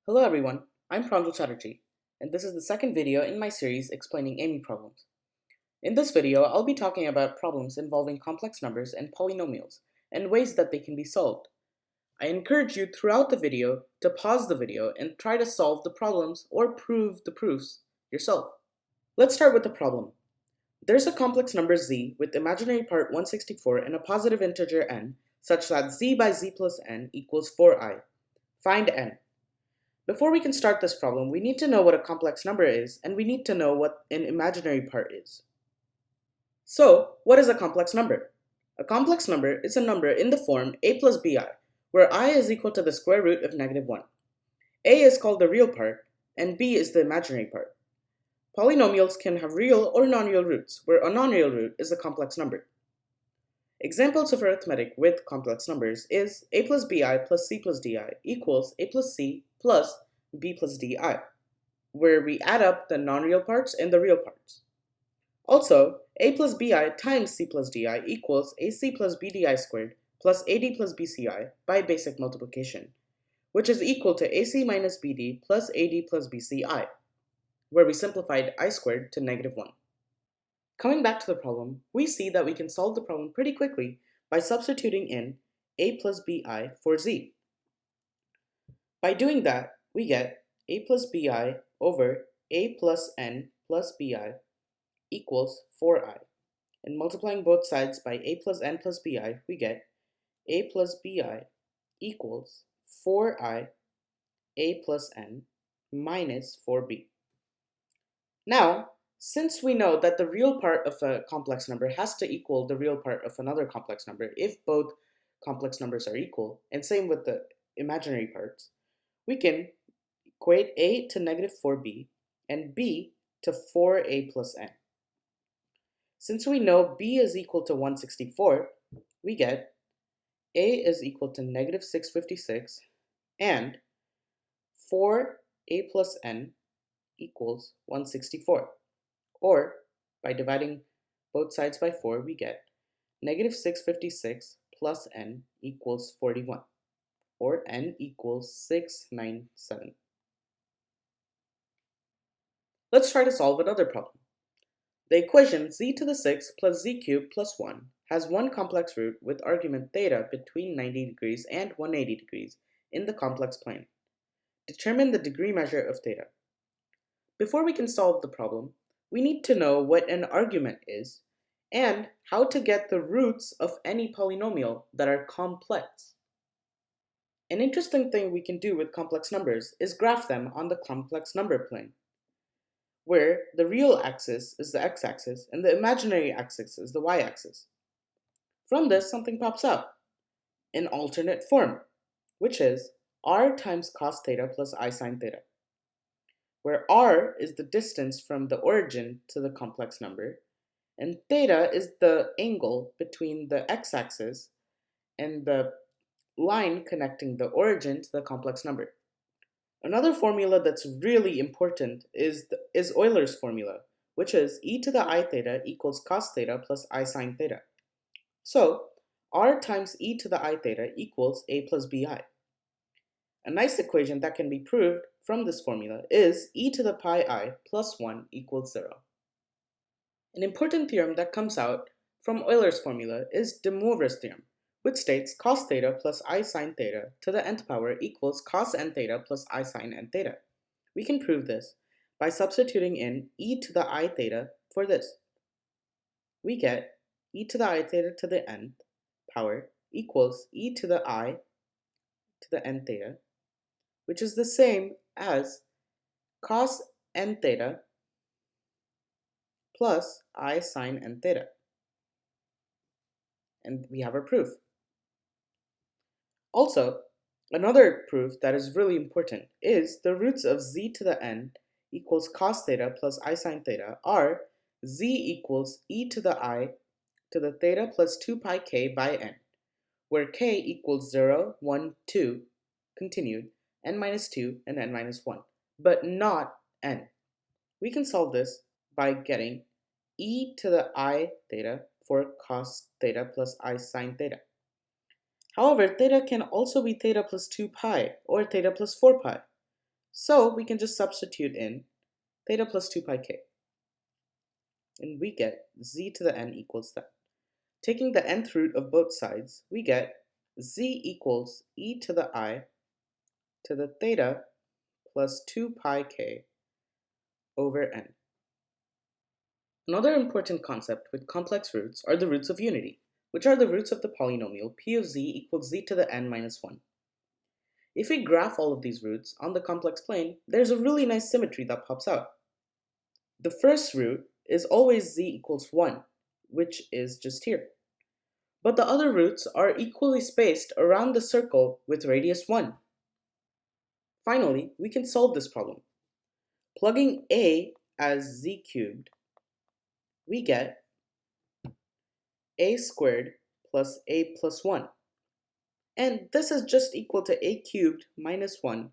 Hello everyone, I'm Pranjal Chatterjee, and this is the second video in my series explaining AIME problems. In this video, I'll be talking about problems involving complex numbers and polynomials, and ways that they can be solved. I encourage you throughout the video to pause the video and try to solve the problems or prove the proofs yourself. Let's start with the problem. There's a complex number z with imaginary part 164 and a positive integer n, such that z by z plus n equals 4i. Find n. Before we can start this problem, we need to know what a complex number is, and we need to know what an imaginary part is. So, what is a complex number? A complex number is a number in the form a plus bi, where I is equal to the square root of -1. A is called the real part, and b is the imaginary part. Polynomials can have real or non-real roots, where a non-real root is a complex number. Examples of arithmetic with complex numbers is a plus bi plus c plus di equals a plus c plus b plus di, where we add up the non-real parts and the real parts. Also, a plus bi times c plus di equals ac plus bdi squared plus ad plus bci by basic multiplication, which is equal to ac minus bd plus ad plus bci, where we simplified I squared to -1. Coming back to the problem, we see that we can solve the problem pretty quickly by substituting in a plus bi for z. By doing that, we get a plus bi over a plus n plus bi equals 4i. And multiplying both sides by a plus n plus bi, we get a plus bi equals 4i a plus n minus 4b. Now, since we know that the real part of a complex number has to equal the real part of another complex number if both complex numbers are equal, and same with the imaginary parts, we can equate a to -4b and b to 4a plus n. Since we know b is equal to 164, we get a is equal to -656 and 4a plus n equals 164. Or, by dividing both sides by 4, we get -656 plus n equals 41, or n equals 697. Let's try to solve another problem. The equation z to the 6 plus z cubed plus 1 has one complex root with argument theta between 90 degrees and 180 degrees in the complex plane. Determine the degree measure of theta. Before we can solve the problem, we need to know what an argument is and how to get the roots of any polynomial that are complex. An interesting thing we can do with complex numbers is graph them on the complex number plane, where the real axis is the x-axis and the imaginary axis is the y-axis. From this, something pops up, an alternate form, which is r times cos theta plus I sine theta, where r is the distance from the origin to the complex number, and theta is the angle between the x-axis and the line connecting the origin to the complex number. Another formula that's really important is Euler's formula, which is e to the I theta equals cos theta plus I sine theta. So, r times e to the I theta equals a plus bi. A nice equation that can be proved from this formula is e to the pi I plus 1 equals 0. An important theorem that comes out from Euler's formula is de Moivre's theorem, which states cos theta plus I sine theta to the nth power equals cos n theta plus I sine n theta. We can prove this by substituting in e to the I theta for this. We get e to the I theta to the nth power equals e to the I to the n theta, which is the same as cos n theta plus I sine n theta. And we have our proof. Also, another proof that is really important is the roots of z to the n equals cos theta plus I sine theta are z equals e to the I to the theta plus 2 pi k by n, where k equals 0, 1, 2, continued, n minus 2, and n minus 1, but not n. We can solve this by getting e to the I theta for cos theta plus I sine theta. However, theta can also be theta plus 2 pi or theta plus 4 pi. So we can just substitute in theta plus 2 pi k. And we get z to the n equals that. Taking the nth root of both sides, we get z equals e to the I to the theta plus 2 pi k over n. Another important concept with complex roots are the roots of unity, which are the roots of the polynomial p of z equals z to the n minus 1. If we graph all of these roots on the complex plane, there's a really nice symmetry that pops out. The first root is always z equals 1, which is just here. But the other roots are equally spaced around the circle with radius 1. Finally, we can solve this problem. Plugging a as z cubed, we get a squared plus a plus 1. And this is just equal to a cubed minus 1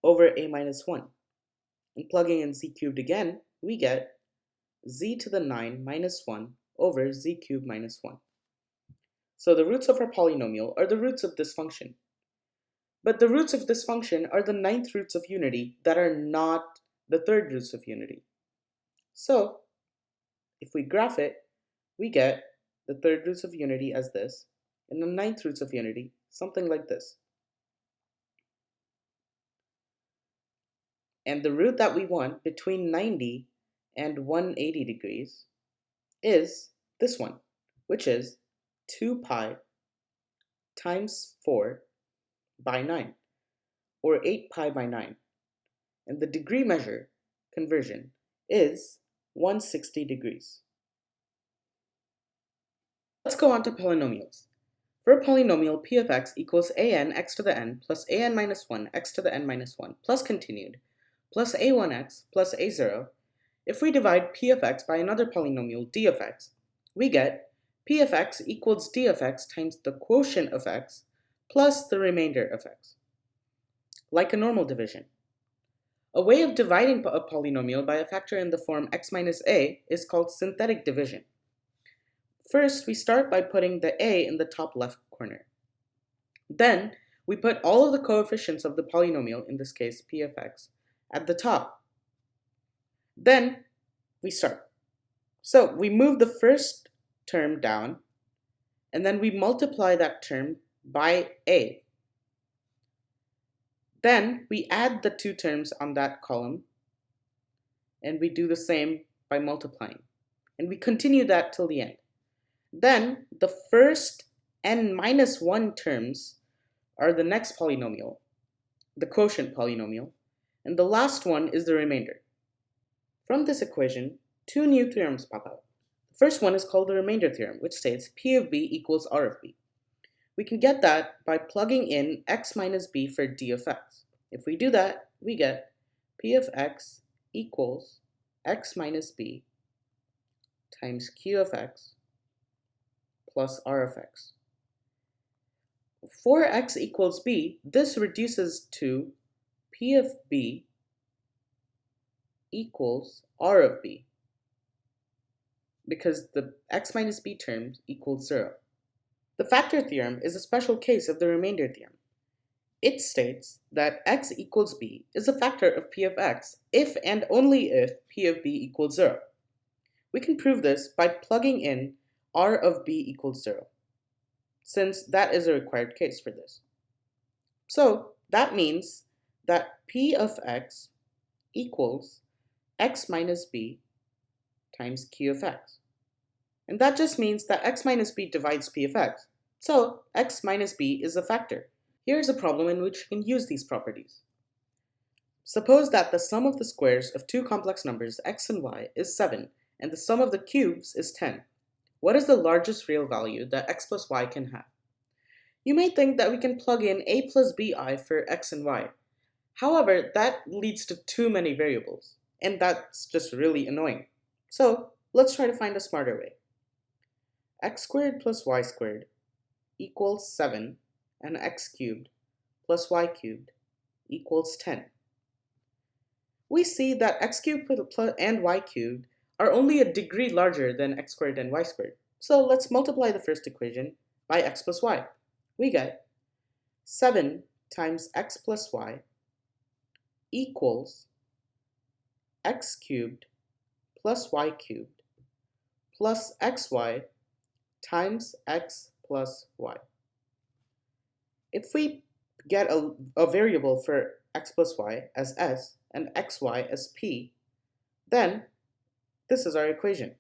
over a minus 1. And plugging in z cubed again, we get z to the 9 minus 1 over z cubed minus 1. So the roots of our polynomial are the roots of this function. But the roots of this function are the ninth roots of unity that are not the third roots of unity. So if we graph it, we get the third roots of unity as this, and the ninth roots of unity, something like this. And the root that we want between 90 and 180 degrees is this one, which is 2 pi times 4 by 9, or 8 pi by 9. And the degree measure conversion is 160 degrees. Let's go on to polynomials. For a polynomial, p of x equals an x to the n plus an minus 1 x to the n minus 1 plus continued plus a1x plus a0, if we divide p of x by another polynomial d of x, we get p of x equals d of x times the quotient of x plus the remainder of x, like a normal division. A way of dividing a polynomial by a factor in the form x minus a is called synthetic division. First, we start by putting the a in the top left corner. Then, we put all of the coefficients of the polynomial, in this case p of x, at the top. Then, we start. So, we move the first term down, and then we multiply that term by a. Then, we add the two terms on that column, and we do the same by multiplying. And we continue that till the end. Then, the first n minus 1 terms are the next polynomial, the quotient polynomial, and the last one is the remainder. From this equation, two new theorems pop out. The first one is called the remainder theorem, which states p of b equals r of b. We can get that by plugging in x minus b for d of x. If we do that, we get p of x equals x minus b times q of x plus r of x. For x equals b, this reduces to p of b equals r of b, because the x minus b term equals 0. The factor theorem is a special case of the remainder theorem. It states that x equals b is a factor of p of x if and only if p of b equals 0. We can prove this by plugging in r of b equals 0, since that is a required case for this. So that means that p of x equals x minus b times q of x. And that just means that x minus b divides p of x. So x minus b is a factor. Here's a problem in which we can use these properties. Suppose that the sum of the squares of two complex numbers x and y is 7, and the sum of the cubes is 10. What is the largest real value that x plus y can have? You may think that we can plug in a plus bi for x and y. However, that leads to too many variables, and that's just really annoying. So let's try to find a smarter way. X squared plus y squared equals 7, and x cubed plus y cubed equals 10. We see that x cubed and y cubed are only a degree larger than x squared and y squared. So let's multiply the first equation by x plus y. We get 7 times x plus y equals x cubed plus y cubed plus xy times x plus y. If we get a variable for x plus y as s and xy as p, then this is our equation.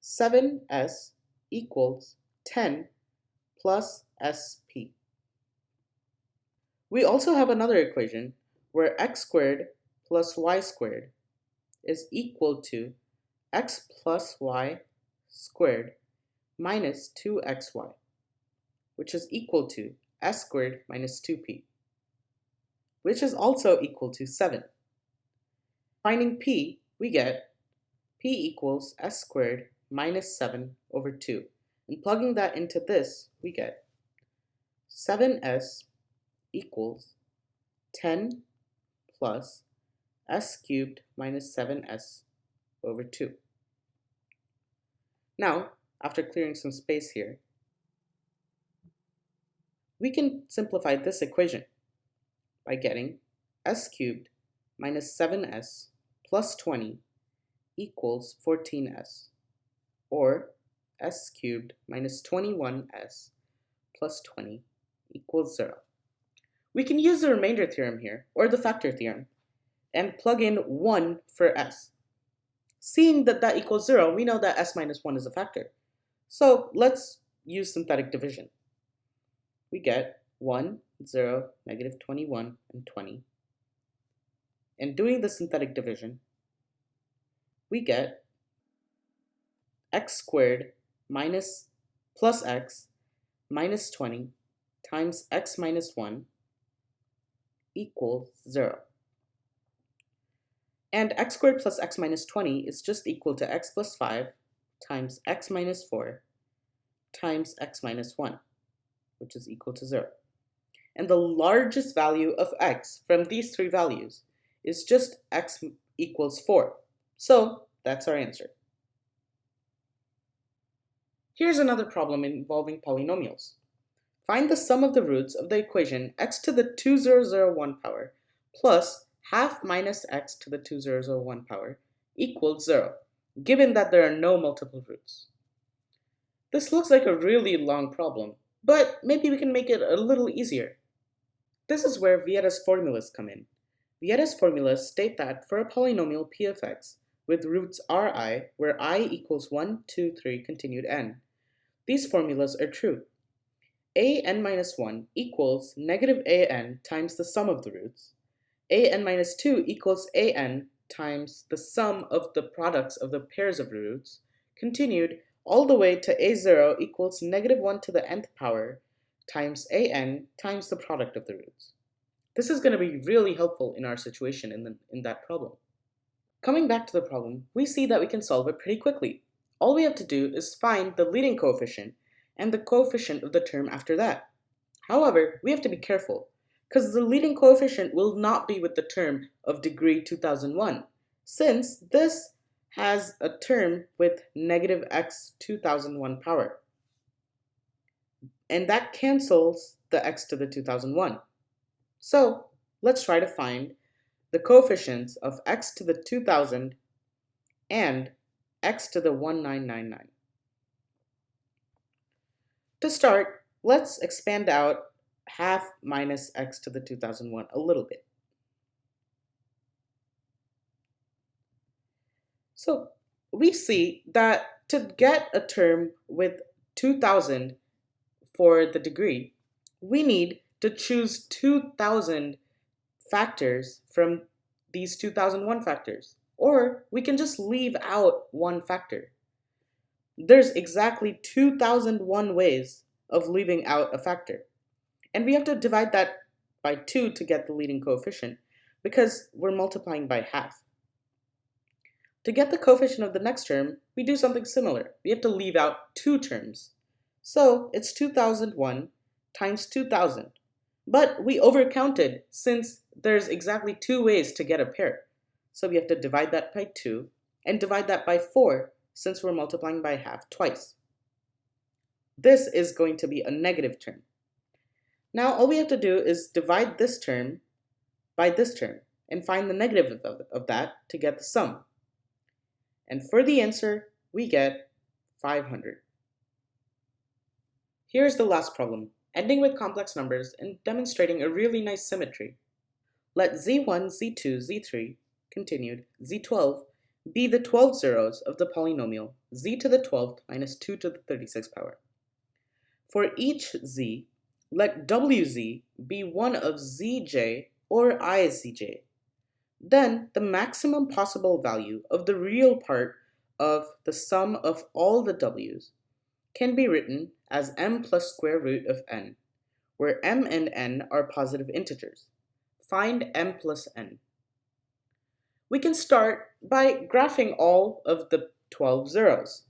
7s equals 10 plus sp. We also have another equation where x squared plus y squared is equal to x plus y squared minus 2xy, which is equal to s squared minus 2p, which is also equal to 7. Finding p, we get p equals s squared minus 7 over 2. And plugging that into this, we get 7s equals 10 plus s cubed minus 7s over 2. Now, after clearing some space here, we can simplify this equation by getting s cubed minus 7s plus 20 equals 14s, or s cubed minus 21s plus 20 equals 0. We can use the remainder theorem here, or the factor theorem, and plug in 1 for s. Seeing that that equals 0, we know that s minus 1 is a factor. So let's use synthetic division. We get 1, 0, negative 21, and 20. And doing the synthetic division, we get x squared minus plus x minus 20 times x minus 1 equals 0. And x squared plus x minus 20 is just equal to x plus 5 times x minus 4 times x minus 1, which is equal to 0. And the largest value of x from these three values is just x equals 4. So that's our answer. Here's another problem involving polynomials. Find the sum of the roots of the equation x to the 2001 power plus half minus x to the 2001 power equals 0, given that there are no multiple roots. This looks like a really long problem, but maybe we can make it a little easier. This is where Vieta's formulas come in. Vieta's formulas state that for a polynomial p of x with roots ri, where I equals 1, 2, 3 continued n, these formulas are true. an minus 1 equals negative an times the sum of the roots. An minus 2 equals an times the sum of the products of the pairs of roots, continued all the way to a0 equals negative 1 to the nth power times an times the product of the roots. This is going to be really helpful in our situation in that problem. Coming back to the problem, we see that we can solve it pretty quickly. All we have to do is find the leading coefficient and the coefficient of the term after that. However, we have to be careful, because the leading coefficient will not be with the term of degree 2001, since this has a term with negative x 2001 power. And that cancels the x to the 2001. So let's try to find the coefficients of x to the 2000 and x to the 1999. To start, let's expand out half minus x to the 2001 a little bit. So we see that to get a term with 2000 for the degree, we need to choose 2000 factors from these 2001 factors, or we can just leave out one factor. There's exactly 2001 ways of leaving out a factor, and we have to divide that by 2 to get the leading coefficient because we're multiplying by half. To get the coefficient of the next term, we do something similar. We have to leave out 2 terms. So it's 2001 times 2000. But we overcounted since there's exactly 2 ways to get a pair. So we have to divide that by 2 and divide that by 4 since we're multiplying by half twice. This is going to be a negative term. Now all we have to do is divide this term by this term and find the negative of that to get the sum. And for the answer, we get 500. Here's the last problem, ending with complex numbers and demonstrating a really nice symmetry. Let z1, z2, z3, continued, z12 be the 12 zeros of the polynomial z to the 12th minus 2 to the 36th power. For each z, let wz be one of zj or izj. Then the maximum possible value of the real part of the sum of all the w's can be written as m plus square root of n, where m and n are positive integers. Find m plus n. We can start by graphing all of the 12 zeros.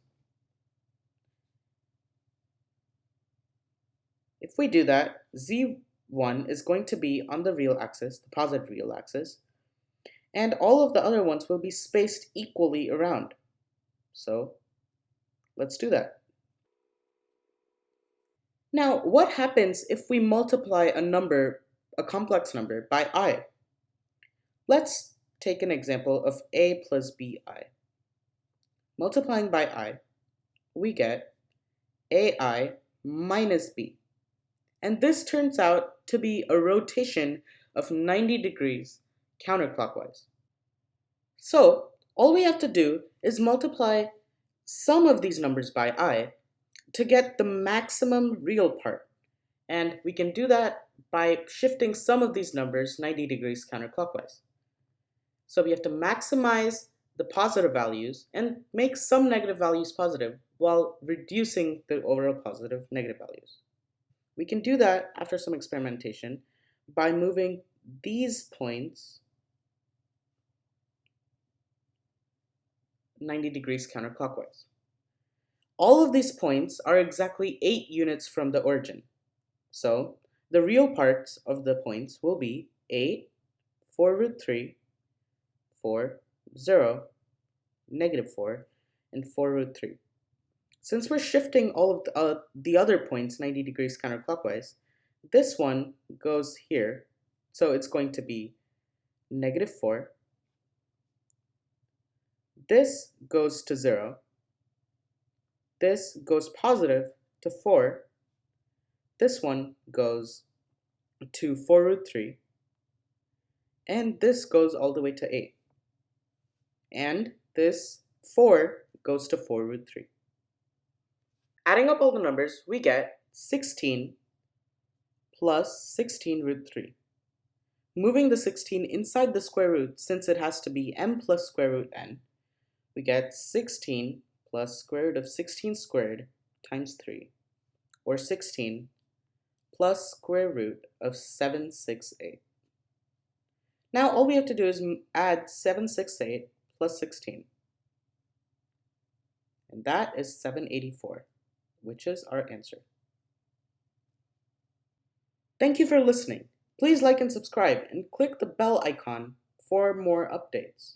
If we do that, z1 is going to be on the real axis, the positive real axis, and all of the other ones will be spaced equally around. So let's do that. Now, what happens if we multiply a complex number, by I? Let's take an example of a plus bi. Multiplying by I, we get ai minus b. And this turns out to be a rotation of 90 degrees counterclockwise. So all we have to do is multiply some of these numbers by I to get the maximum real part. And we can do that by shifting some of these numbers 90 degrees counterclockwise. So we have to maximize the positive values and make some negative values positive while reducing the overall positive negative values. We can do that after some experimentation by moving these points 90 degrees counterclockwise. All of these points are exactly 8 units from the origin. So the real parts of the points will be 8, 4 root 3, 4, 0, negative 4, and 4 root 3. Since we're shifting all of the other points 90 degrees counterclockwise, this one goes here, so it's going to be negative 4. This goes to 0. This goes positive to 4. This one goes to 4 root 3. And this goes all the way to 8. And this 4 goes to 4 root 3. Adding up all the numbers, we get 16 plus 16 root 3. Moving the 16 inside the square root, since it has to be m plus square root n, we get 16 plus square root of 16 squared times 3, or 16 plus square root of 768. Now all we have to do is add 768 plus 16. And that is 784, which is our answer. Thank you for listening. Please like and subscribe and click the bell icon for more updates.